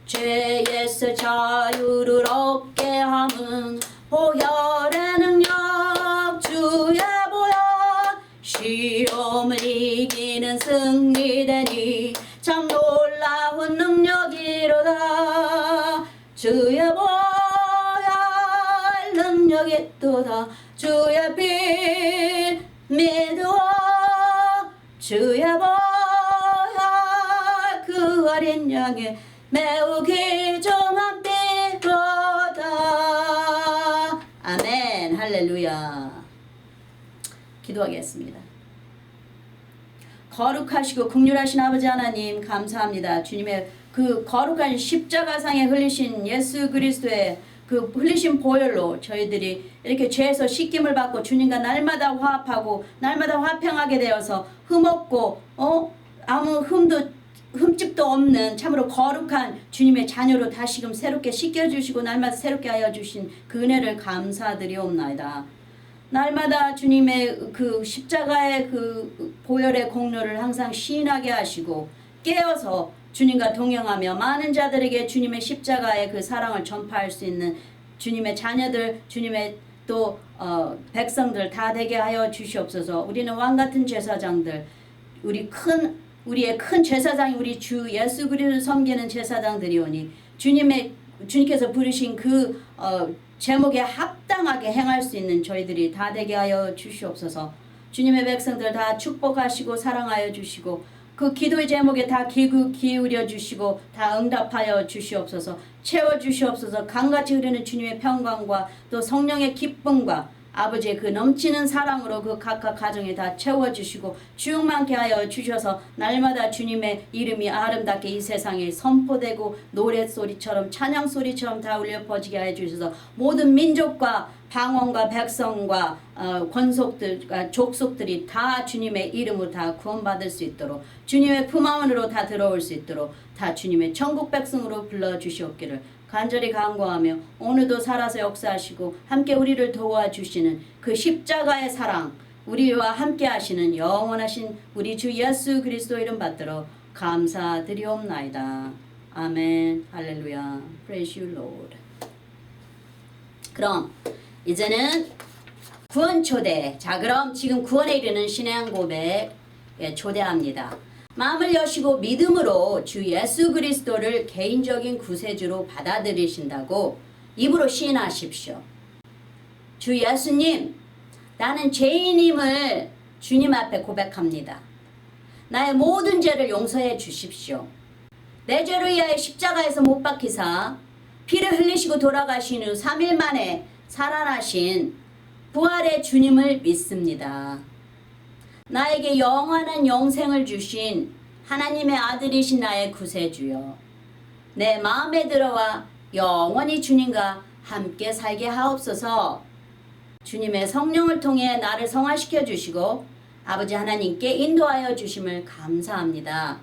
죄에서 자유를 얻게 함은 보혈의 능력 주의 보혈 시험을 이기는 승리되니 참 놀라운 능력이로다. 주의 보혈 능력이 또다. 주의 피 믿어 주의 보혈 그 어린 양의 매우 귀중한 피로다. 아멘 할렐루야. 기도하겠습니다. 거룩하시고 긍휼하신 아버지 하나님 감사합니다. 주님의 그 거룩한 십자가상에 흘리신 예수 그리스도의 그 흘리신 보혈로 저희들이 이렇게 죄에서 씻김을 받고 주님과 날마다 화합하고 날마다 화평하게 되어서 흠없고 아무 흠집도 없는 참으로 거룩한 주님의 자녀로 다시금 새롭게 씻겨주시고 날마다 새롭게 하여 주신 그 은혜를 감사드리옵나이다. 날마다 주님의 그 십자가의 그 보혈의 공로를 항상 시인하게 하시고 깨어서 주님과 동행하며 많은 자들에게 주님의 십자가의 그 사랑을 전파할 수 있는 주님의 자녀들, 주님의 또 백성들 다 되게 하여 주시옵소서. 우리는 왕같은 제사장들, 우리의 큰 제사장이 우리 주 예수 그리스도를 섬기는 제사장들이오니 주님께서 부르신 그 제목에 합당하게 행할 수 있는 저희들이 다 되게 하여 주시옵소서. 주님의 백성들 다 축복하시고 사랑하여 주시고 그 기도의 제목에 다 기울여 주시고 다 응답하여 주시옵소서. 채워 주시옵소서. 강같이 흐르는 주님의 평강과 또 성령의 기쁨과 아버지의 그 넘치는 사랑으로 그 각각 가정에 다 채워주시고 주용만케 하여 주셔서 날마다 주님의 이름이 아름답게 이 세상에 선포되고 노랫소리처럼 찬양소리처럼 다 울려 퍼지게 하여 주셔서 모든 민족과 방언과 백성과 권속들과 족속들이 다 주님의 이름으로 다 구원받을 수 있도록 주님의 품 안으로 다 들어올 수 있도록 다 주님의 천국 백성으로 불러주시옵기를 간절히 간구하며 오늘도 살아서 역사하시고 함께 우리를 도와주시는 그 십자가의 사랑 우리와 함께 하시는 영원하신 우리 주 예수 그리스도 이름 받들어 감사드리옵나이다. 아멘 할렐루야. Praise you Lord. 그럼 이제는 구원 초대. 자 그럼 지금 구원에 이르는 신앙 고백에 초대합니다. 마음을 여시고 믿음으로 주 예수 그리스도를 개인적인 구세주로 받아들이신다고 입으로 시인하십시오. 주 예수님, 나는 죄인임을 주님 앞에 고백합니다. 나의 모든 죄를 용서해 주십시오. 내 죄를 위하여 십자가에서 못 박히사 피를 흘리시고 돌아가신 후 3일 만에 살아나신 부활의 주님을 믿습니다. 나에게 영원한 영생을 주신 하나님의 아들이신 나의 구세주여, 내 마음에 들어와 영원히 주님과 함께 살게 하옵소서. 주님의 성령을 통해 나를 성화시켜 주시고 아버지 하나님께 인도하여 주심을 감사합니다.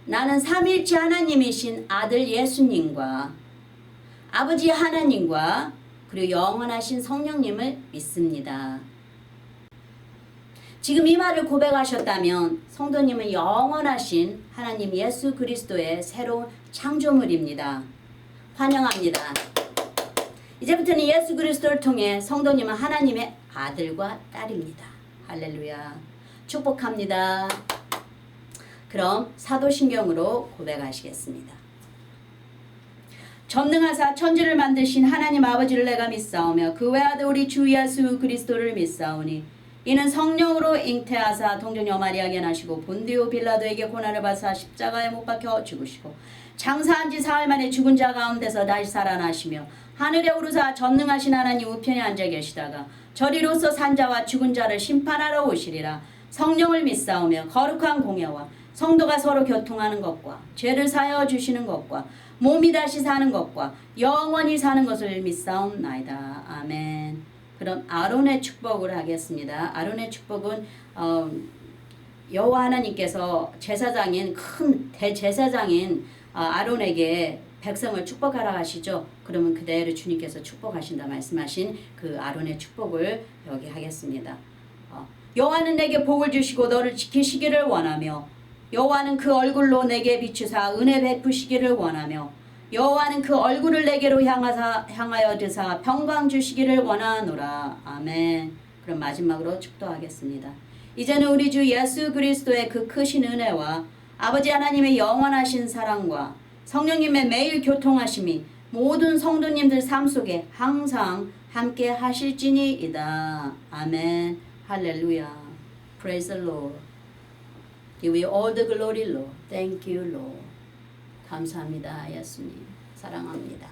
나는 삼일째 하나님이신 아들 예수님과 아버지 하나님과 그리고 영원하신 성령님을 믿습니다. 지금 이 말을 고백하셨다면 성도님은 영원하신 하나님 예수 그리스도의 새로운 창조물입니다. 환영합니다. 이제부터는 예수 그리스도를 통해 성도님은 하나님의 아들과 딸입니다. 할렐루야. 축복합니다. 그럼 사도신경으로 고백하시겠습니다. 전능하사 천지를 만드신 하나님 아버지를 내가 믿사오며 그 외아들 우리 주 예수 그리스도를 믿사오니 이는 성령으로 잉태하사 동정녀 마리아에게 나시고 본디오 빌라도에게 고난을 받사 십자가에 못 박혀 죽으시고 장사한 지 사흘 만에 죽은 자 가운데서 다시 살아나시며 하늘에 오르사 전능하신 하나님 우편에 앉아 계시다가 저리로서 산자와 죽은 자를 심판하러 오시리라. 성령을 믿사오며 거룩한 공예와 성도가 서로 교통하는 것과 죄를 사하여 주시는 것과 몸이 다시 사는 것과 영원히 사는 것을 믿사옵나이다. 아멘. 그럼 아론의 축복을 하겠습니다. 아론의 축복은 여호와 하나님께서 제사장인 큰 대제사장인 아론에게 백성을 축복하라 하시죠. 그러면 그대로 주님께서 축복하신다 말씀하신 그 아론의 축복을 여기 하겠습니다. 여호와는 내게 복을 주시고 너를 지키시기를 원하며 여호와는 그 얼굴로 내게 비추사 은혜 베푸시기를 원하며 여호와는 그 얼굴을 내게로 향하여 드사 평강 주시기를 원하노라. 아멘. 그럼 마지막으로 축도하겠습니다. 이제는 우리 주 예수 그리스도의 그 크신 은혜와 아버지 하나님의 영원하신 사랑과 성령님의 매일 교통하심이 모든 성도님들 삶 속에 항상 함께 하실지니이다. 아멘. 할렐루야. Praise the Lord. Give you all the glory, Lord. Thank you, Lord. 감사합니다. 예수님. 사랑합니다.